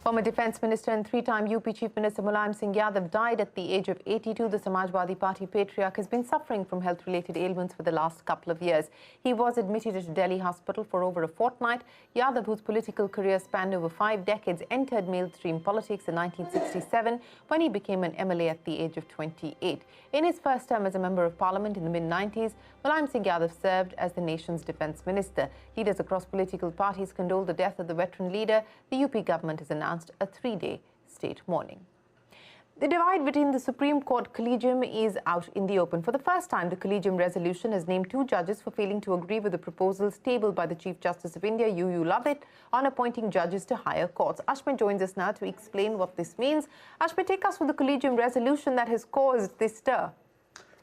Former Defence Minister and three-time UP Chief Minister Mulayam Singh Yadav died at the age of 82. The Samajwadi Party patriarch has been suffering from health-related ailments for the last couple of years. He was admitted at a Delhi hospital for over a fortnight. Yadav, whose political career spanned over 5 decades, entered mainstream politics in 1967 when he became an MLA at the age of 28. In his first term as a Member of Parliament in the mid-90s, Mulayam Singh Yadav served as the nation's Defence Minister. Leaders across political parties condoled the death of the veteran leader. The UP government has announced a 3-day state mourning. The divide between the Supreme Court Collegium is out in the open. For the first time, the Collegium resolution has named 2 judges for failing to agree with the proposals tabled by the Chief Justice of India, Lalit, on appointing judges to higher courts. Ashmit joins us now to explain what this means. Ashmit, take us through the Collegium resolution that has caused this stir.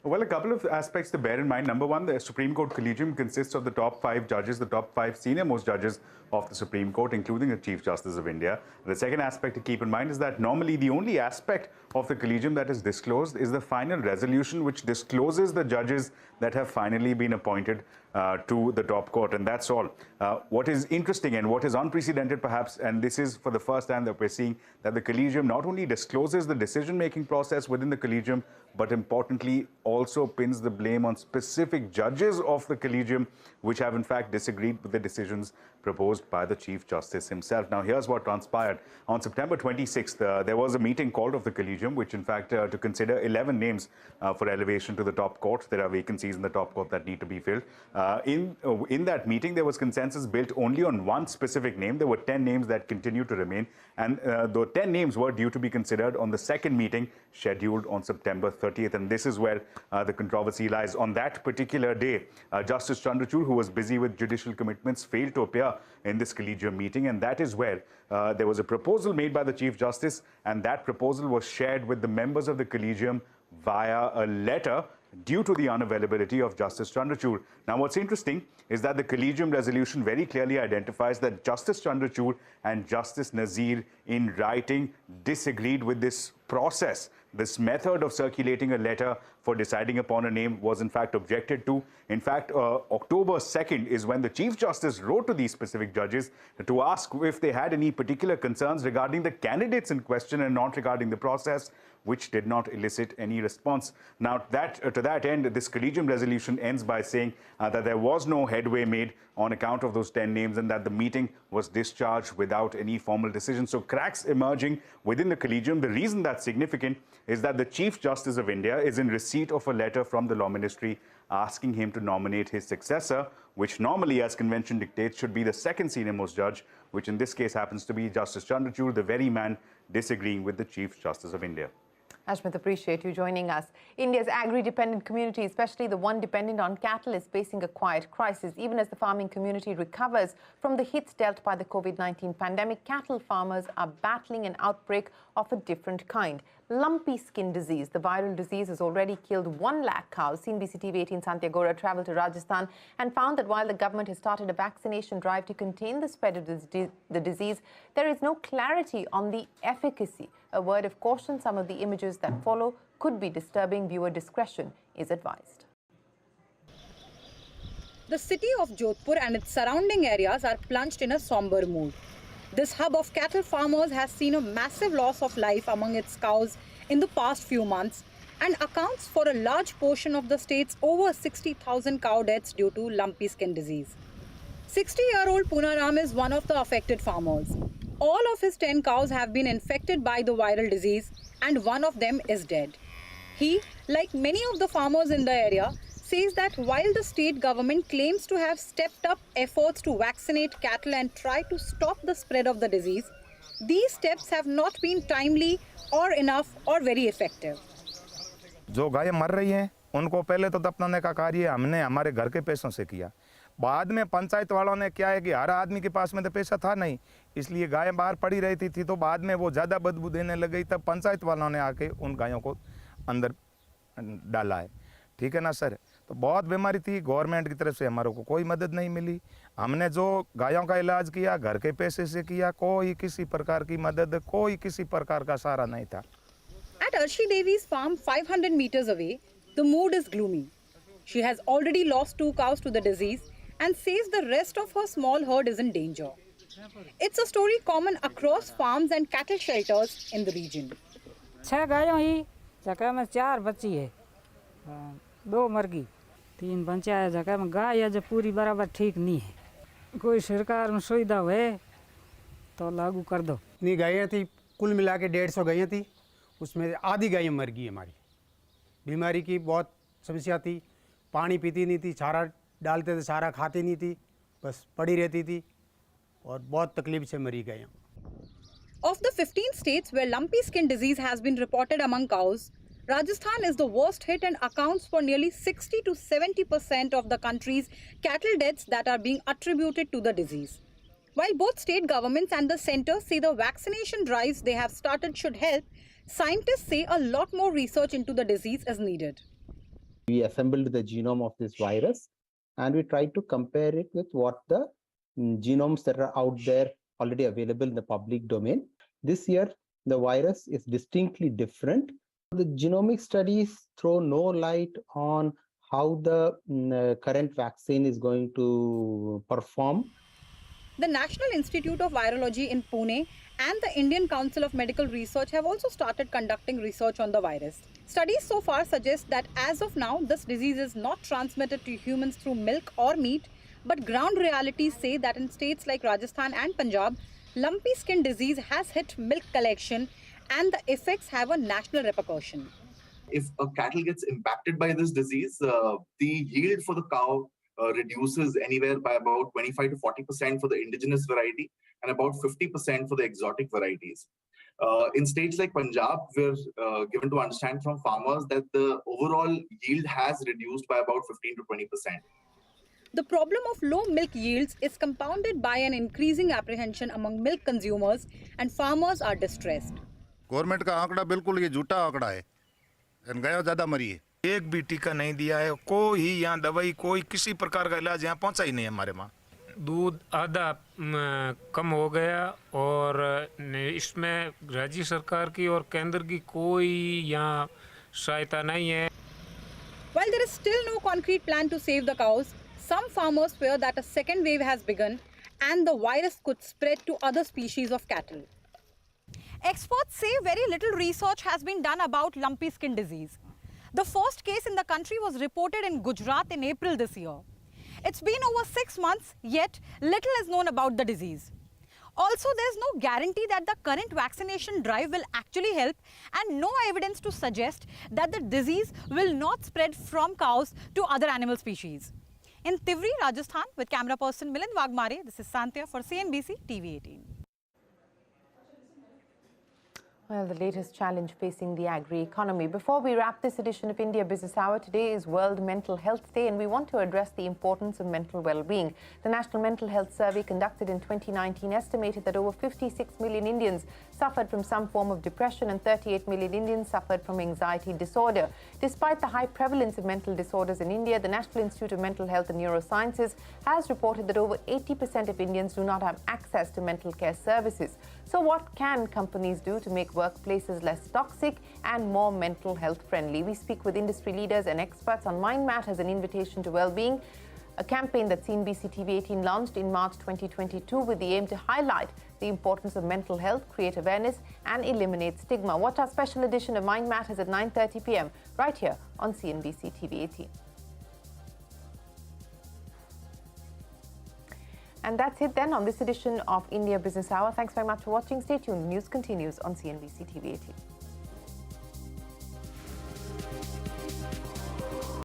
Well, a couple of aspects to bear in mind. Number one, the Supreme Court Collegium consists of the top 5 judges, the top 5 senior-most judges of the Supreme Court, including the Chief Justice of India. The second aspect to keep in mind is that normally the only aspect of the Collegium that is disclosed is the final resolution, which discloses the judges that have finally been appointed to the top court, and that's all. What is interesting and what is unprecedented perhaps, and this is for the first time that we're seeing, that the Collegium not only discloses the decision-making process within the Collegium, but importantly also pins the blame on specific judges of the Collegium which have in fact disagreed with the decisions proposed by the Chief Justice himself. Now here's what transpired. On September 26th, there was a meeting called of the Collegium, which in fact to consider 11 names for elevation to the top court. There are vacancies in the top court that need to be filled. In that meeting, there was consensus built only on one specific name. There were 10 names that continued to remain, and the 10 names were due to be considered on the second meeting scheduled on September 30th, and this is where the controversy lies. On that particular day, Justice Chandrachud, who was busy with judicial commitments, failed to appear in this Collegium meeting, and that is where there was a proposal made by the Chief Justice, and that proposal was shared with the members of the Collegium via a letter due to the unavailability of Justice Chandrachud. Now, what's interesting is that the Collegium resolution very clearly identifies that Justice Chandrachud and Justice Nazir in writing disagreed with this process. This method of circulating a letter for deciding upon a name was in fact objected to. In fact, October 2nd is when the Chief Justice wrote to these specific judges to ask if they had any particular concerns regarding the candidates in question and not regarding the process, which did not elicit any response. Now, to that end, this Collegium resolution ends by saying that there was no headway made on account of those 10 names and that the meeting was discharged without any formal decision. So cracks emerging within the Collegium. The reason that's significant is that the Chief Justice of India is in receipt of a letter from the Law Ministry asking him to nominate his successor, which normally, as convention dictates, should be the second senior-most judge, which in this case happens to be Justice Chandrachud, the very man disagreeing with the Chief Justice of India. Ashmit, appreciate you joining us. India's agri-dependent community, especially the one dependent on cattle, is facing a quiet crisis. Even as the farming community recovers from the hits dealt by the COVID-19 pandemic, cattle farmers are battling an outbreak of a different kind. Lumpy skin disease. The viral disease has already killed 1 lakh cows. CNBC TV 18 Santya Gora travelled to Rajasthan and found that while the government has started a vaccination drive to contain the spread of the disease, there is no clarity on the efficacy. A word of caution, some of the images that follow could be disturbing. Viewer discretion is advised. The city of Jodhpur and its surrounding areas are plunged in a somber mood. This hub of cattle farmers has seen a massive loss of life among its cows in the past few months and accounts for a large portion of the state's over 60,000 cow deaths due to lumpy skin disease. 60-year-old Punaram is one of the affected farmers. All of his 10 cows have been infected by the viral disease and one of them is dead. He, like many of the farmers in the area, says that while the state government claims to have stepped up efforts to vaccinate cattle and try to stop the spread of the disease, these steps have not been timely or enough or very effective. जो गायें मर रही हैं उनको पहले तो दफनाने का कार्य हमने हमारे घर के पैसों से किया। बाद में पंचायत वालों ने क्या है कि हर आदमी के पास में तो पैसा था नहीं, इसलिए गायें बाहर पड़ी रहती थी, तो बाद में वो ज़्यादा बदबू देने लग गई, तब पंचायत वालों ने आके उन गायों को अंदर डाला है। ठीक है ना सर? तो बहुत बीमारी थी, गवर्नमेंट की तरफ से हमारे को कोई मदद नहीं मिली। हमने जो गायों का इलाज किया घर के पैसे से किया, कोई किसी प्रकार की मदद, कोई किसी प्रकार का सहारा नहीं था। At Arshi Devi's farm 500 meters away, the mood is gloomy. She has already lost 2 cows to the disease and says the rest of her small herd is in danger. It's a story common across farms and cattle shelters in the region. 6 गायों ही जगह में 4 बच्ची है, 2 मर्गी, 3 बच्चा है। जगह में गाय है जो पूरी बराबर ठीक नहीं है। कोई सरकार में सुविधा है तो लागू कर दो। इतनी गायें थी, कुल मिला के 150 गायें थी, उसमें आधी गायें मर गई हमारी। बीमारी की बहुत समस्या थी, पानी पीती नहीं थी, चारा डालते थे चारा खाती नहीं थी, बस पड़ी रहती थी और बहुत तकलीफ से मरी गायें। Of the 15 states where lumpy skin disease has been reported among cows, Rajasthan is the worst hit and accounts for nearly 60 to 70% of the country's cattle deaths that are being attributed to the disease. While both state governments and the centre say the vaccination drives they have started should help, scientists say a lot more research into the disease is needed. We assembled the genome of this virus and we tried to compare it with what the genomes that are out there already available in the public domain. This year, the virus is distinctly different. The genomic studies throw no light on how the current vaccine is going to perform. The National Institute of Virology in Pune and the Indian Council of Medical Research have also started conducting research on the virus. Studies so far suggest that as of now, this disease is not transmitted to humans through milk or meat, but ground realities say that in states like Rajasthan and Punjab, lumpy skin disease has hit milk collection and the effects have a national repercussion. If a cattle gets impacted by this disease, the yield for the cow reduces anywhere by about 25 to 40% for the indigenous variety and about 50% for the exotic varieties. In states like Punjab, we're given to understand from farmers that the overall yield has reduced by about 15 to 20%. The problem of low milk yields is compounded by an increasing apprehension among milk consumers and farmers are distressed. Government का आंकड़ा बिल्कुल ये झूठा आंकड़ा है, गायों ज़्यादा मरी है। एक भी टीका नहीं दिया है, कोई यहाँ दवाई, कोई किसी प्रकार का इलाज यहाँ पहुँचा ही नहीं है हमारे वहाँ। दूध आधा कम हो गया और इसमें राज्य सरकार की और केंद्र की कोई यहाँ सहायता नहीं है। While there is still no concrete plan to save the cows, some farmers fear that a second wave has begun and the virus could spread to other species of cattle. Experts say very little research has been done about lumpy skin disease. The first case in the country was reported in Gujarat in April this year. It's been over 6 months, yet little is known about the disease. Also, there's no guarantee that the current vaccination drive will actually help and no evidence to suggest that the disease will not spread from cows to other animal species. In Tivri, Rajasthan, with camera person Milind Wagmare, this is Santya for CNBC TV 18. Well, the latest challenge facing the agri-economy. Before we wrap this edition of India Business Hour, today is World Mental Health Day and we want to address the importance of mental well-being. The National Mental Health Survey conducted in 2019 estimated that over 56 million Indians suffered from some form of depression and 38 million Indians suffered from anxiety disorder. Despite the high prevalence of mental disorders in India, the National Institute of Mental Health and Neurosciences has reported that over 80% of Indians do not have access to mental care services. So what can companies do to make workplaces less toxic and more mental health friendly? We speak with industry leaders and experts on Mind Matters, an invitation to well-being, a campaign that CNBC TV 18 launched in March 2022 with the aim to highlight the importance of mental health, create awareness and eliminate stigma. Watch our special edition of Mind Matters at 9:30 p.m. right here on CNBC TV 18. And that's it then on this edition of India Business Hour. Thanks very much for watching. Stay tuned. The news continues on CNBC TV 18.